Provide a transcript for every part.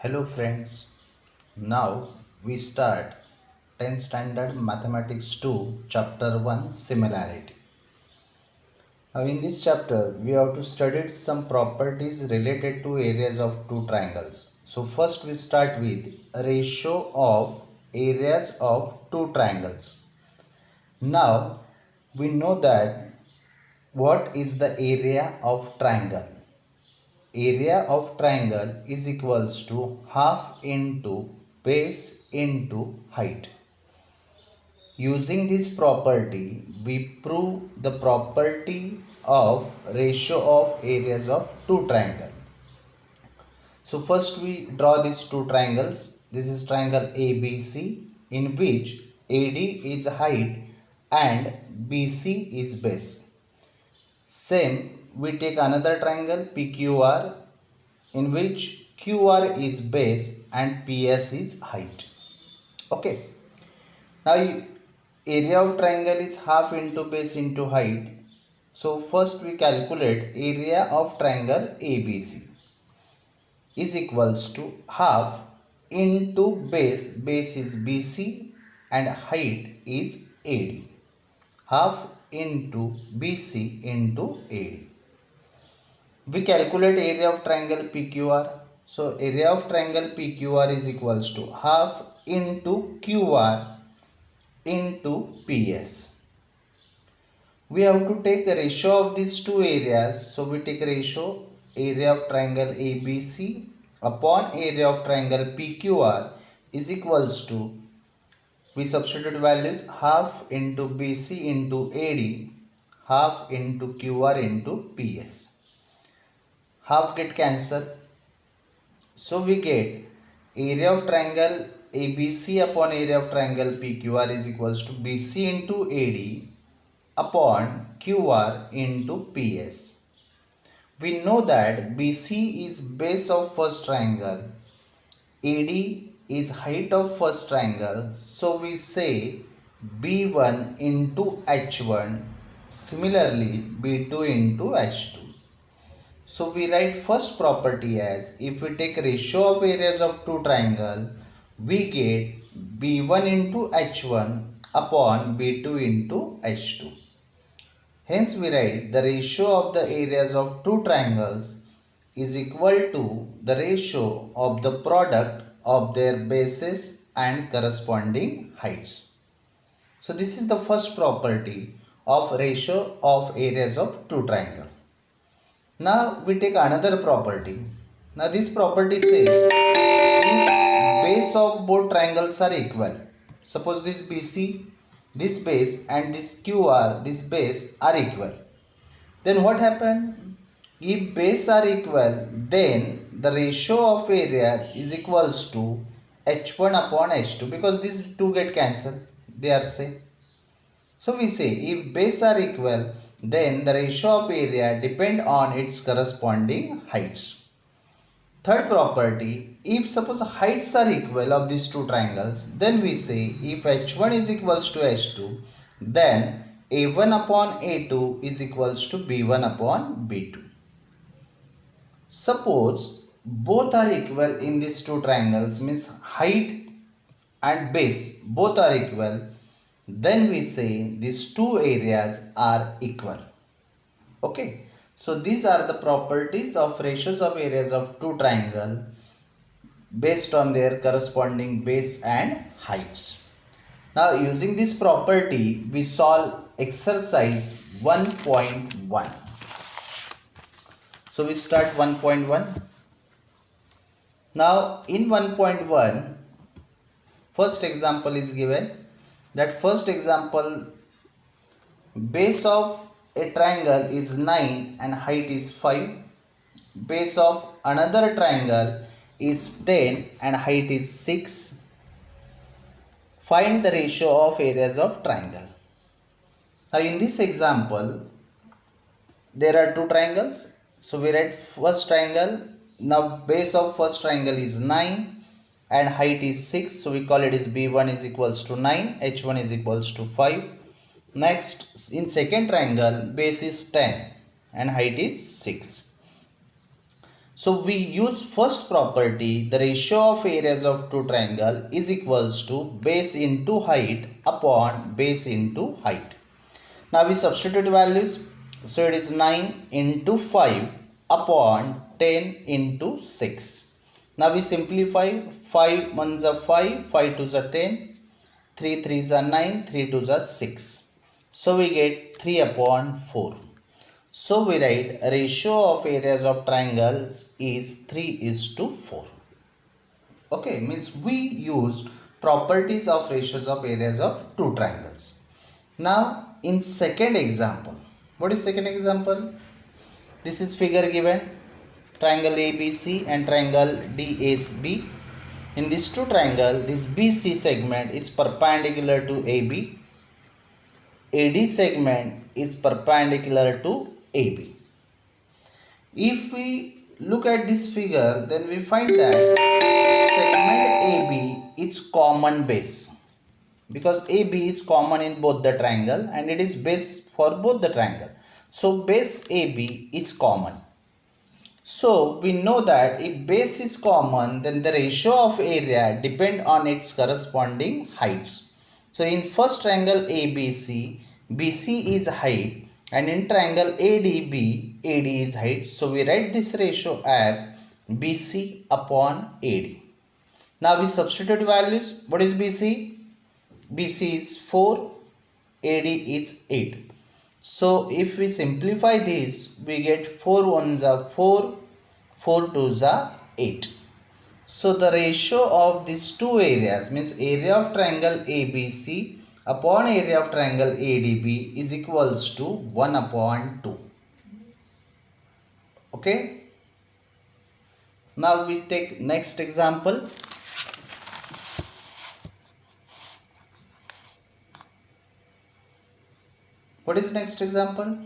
Hello friends, now we start 10th standard mathematics 2 chapter 1 similarity. Now in this chapter we have to study some properties related to areas of two triangles. So first we start with ratio of areas of two triangles. Now we know that what is the area of triangle. Area of triangle is equals to half into base into height. Using this property, we prove the property of ratio of areas of two triangles. So first we draw these two triangles. This is triangle ABC in which AD is height and BC is base. Same, we take another triangle PQR in which QR is base and PS is height. Okay. Now area of triangle is half into base into height. So first we calculate area of triangle ABC is equals to half into base. Base is BC and height is AD. Half into BC into AD. We calculate area of triangle PQR. So area of triangle PQR is equals to half into QR into PS. We have to take a ratio of these two areas. So we take a ratio area of triangle ABC upon area of triangle PQR is equals to, we substitute values, half into BC into AD, half into QR into PS. Half get cancelled. So we get area of triangle ABC upon area of triangle PQR is equals to BC into AD upon QR into PS. We know that BC is base of first triangle, AD is height of first triangle, so we say B1 into H1, similarly B2 into H2. So we write first property as, if we take ratio of areas of two triangle, we get B1 into H1 upon B2 into H2. Hence we write the ratio of the areas of two triangles is equal to the ratio of the product of their bases and corresponding heights. So this is the first property of ratio of areas of two triangles. Now we take another property. Now this property says if base of both triangles are equal. Suppose this BC, this base and this QR, this base are equal. Then what happen? If base are equal, then the ratio of areas is equals to H1 upon H2 because these two get cancelled. They are same. So we say if base are equal, then the ratio of area depend on its corresponding heights. Third property, if suppose heights are equal of these two triangles, then we say if H1 is equals to H2, then A1 upon A2 is equals to B1 upon B2. Suppose both are equal in these two triangles, means height and base both are equal, then we say these two areas are equal. Okay, so these are the properties of ratios of areas of two triangle based on their corresponding base and heights. Now using this property we solve exercise 1.1. So we start 1.1. Now in 1.1 first example is given. That first example, base of a triangle is 9 and height is 5. Base of another triangle is 10 and height is 6. Find the ratio of areas of triangle. Now in this example, there are two triangles. So we write first triangle. Now base of first triangle is 9 and height is 6, so we call it as B1 is equals to 9, H1 is equals to 5. Next, in second triangle, base is 10 and height is 6. So we use first property, the ratio of areas of two triangle is equals to base into height upon base into height. Now we substitute values. So it is 9 into 5 upon 10 into 6. Now we simplify. 5 ones are 5, 5 twos are 10, 3 threes are 9, 3 twos are 6. So we get 3 upon 4. So we write ratio of areas of triangles is 3:4. Okay, means we used properties of ratios of areas of two triangles. Now in second example, what is second example? This is figure given, triangle ABC and triangle DSB. In this two triangle, this BC segment is perpendicular to AB. AD segment is perpendicular to AB. If we look at this figure, then we find that segment AB is common base, because AB is common in both the triangle and it is base for both the triangle. So base AB is common. So we know that if base is common, then the ratio of area depend on its corresponding heights. So in first triangle ABC, BC is height, and in triangle ADB, AD is height. So we write this ratio as BC upon AD. Now we substitute values. What is BC? BC is 4, AD is 8. So if we simplify this, we get 4 ones are 4, 4 twos are 8. So the ratio of these two areas, means area of triangle ABC upon area of triangle ADB, is equals to 1 upon 2. Okay. Now we take next example. What is next example?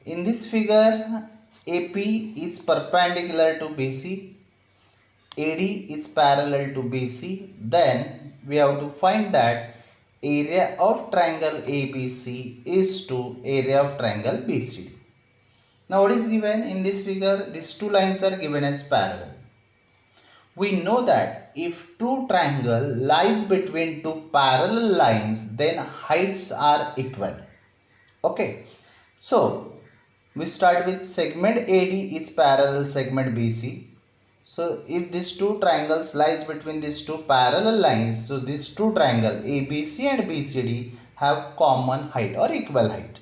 In this figure, AP is perpendicular to BC, AD is parallel to BC. Then we have to find that area of triangle ABC is to area of triangle BCD. Now what is given in this figure? These two lines are given as parallel. We know that if two triangle lies between two parallel lines, then heights are equal. Okay, so we start with segment AD is parallel segment BC. So if these two triangles lies between these two parallel lines, so these two triangle ABC and BCD have common height or equal height.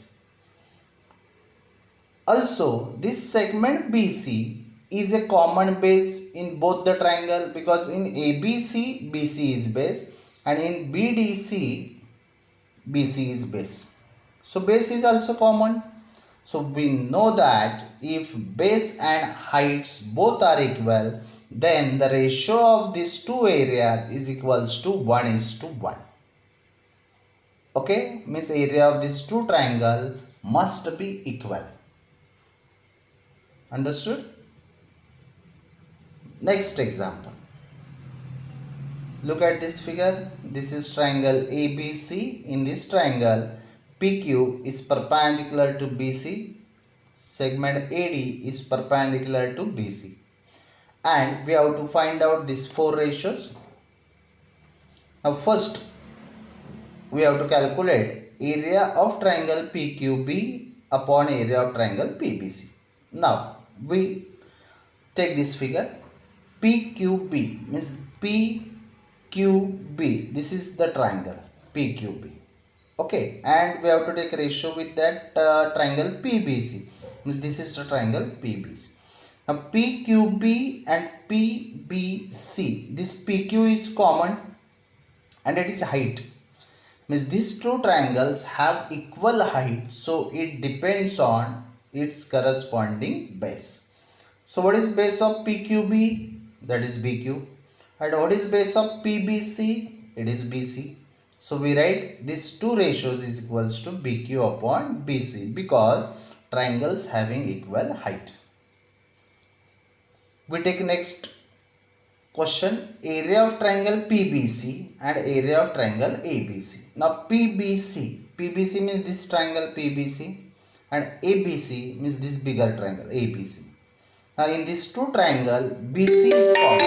Also, this segment BC is a common base in both the triangle, because in ABC, BC is base, and in BDC, BC is base. So base is also common. So we know that if base and heights both are equal, then the ratio of these two areas is equals to 1:1. Okay, means area of these two triangle must be equal. Understood? Next example. Look at this figure. This is triangle ABC. In this triangle, PQ is perpendicular to BC. Segment AD is perpendicular to BC. And we have to find out these four ratios. Now first, we have to calculate area of triangle PQB upon area of triangle PBC. Now we take this figure. PQB means PQB. This is the triangle PQB. Okay, and we have to take ratio with that triangle PBC. Means this is the triangle PBC. Now PQB and PBC. This PQ is common and it is height. Means these two triangles have equal height, so it depends on its corresponding base. So what is base of PQB? That is BQ. And what is base of PBC? It is BC. So we write these two ratios is equals to BQ upon BC, because triangles having equal height. We take next question, area of triangle PBC and area of triangle ABC. Now PBC means this triangle PBC, and ABC means this bigger triangle ABC. Now in this two triangle, BC is common.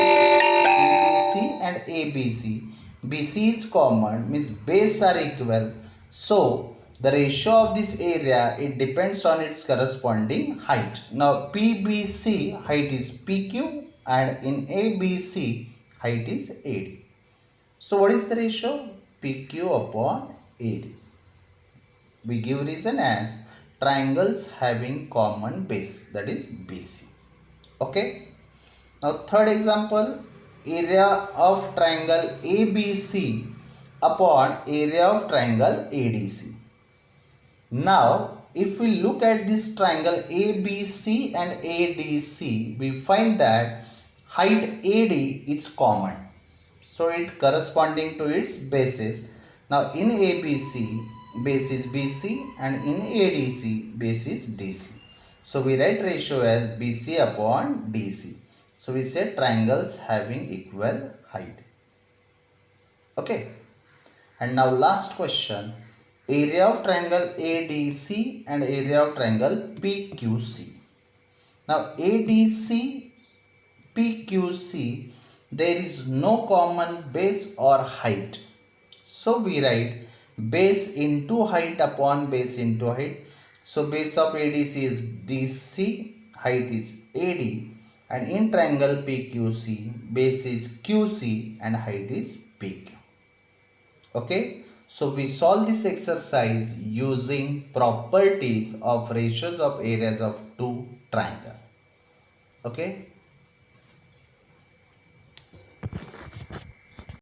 ABC and ABC. BC is common, means base are equal. So the ratio of this area, it depends on its corresponding height. Now PBC height is PQ and in ABC height is AD. So what is the ratio? PQ upon AD. We give reason as triangles having common base, that is BC. Okay. Now third example, area of triangle ABC upon area of triangle ADC. Now if we look at this triangle ABC and ADC, we find that height AD is common. So it corresponding to its bases. Now in ABC, base is BC and in ADC, base is DC. So we write ratio as BC upon DC. So we say triangles having equal height. Okay. And now last question. Area of triangle ADC and area of triangle PQC. Now ADC, PQC, there is no common base or height. So we write base into height upon base into height. So base of ADC is DC, height is AD, and in triangle PQC, base is QC and height is PQ. Okay, so we solve this exercise using properties of ratios of areas of two triangles. Okay.